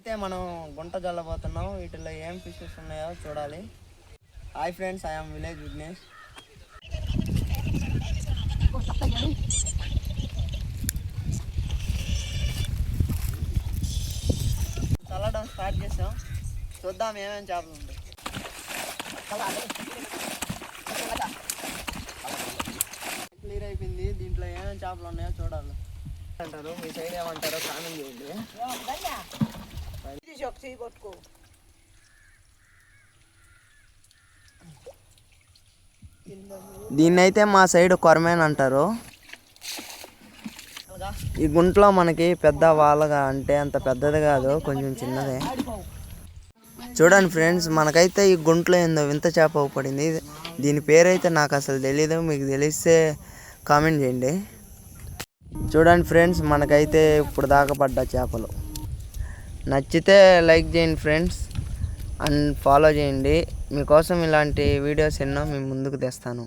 అయితే మనం గుంట జల్లబోతున్నాం. వీటిలో ఏం ఫిషెస్ ఉన్నాయో చూడాలి. Hi friends, I am village Vignesh. చల్లడం స్టార్ట్ చేసాం. చూద్దాం ఏమేమి చేపలు ఉంటాయి. క్లియర్ అయిపోయింది. దీంట్లో ఏమేమి చేపలు ఉన్నాయో చూడాలి అంటారు. మీ సైడ్ ఏమంటారో కామెంట్ చేయండి. దీన్నైతే మా సైడ్ కొరమేన్ అంటారు. ఈ గుంట్లో మనకి పెద్ద వాలగా అంటే అంత పెద్దది కాదు, కొంచెం చిన్నదే. చూడండి ఫ్రెండ్స్, మనకైతే ఈ గుంట్లో ఏందో వింత చేప పడింది. దీని పేరైతే నాకు అసలు తెలీదు. మీకు తెలిస్తే కామెంట్ చేయండి. చూడండి ఫ్రెండ్స్, మనకైతే ఇప్పుడు దాకా పడ్డ చేపలు. నచ్చితే లైక్ చేయండి ఫ్రెండ్స్, అండ్ ఫాలో చేయండి. మీకోసం ఇలాంటి వీడియోస్ ఎన్నో మీ ముందుకు తెస్తాను.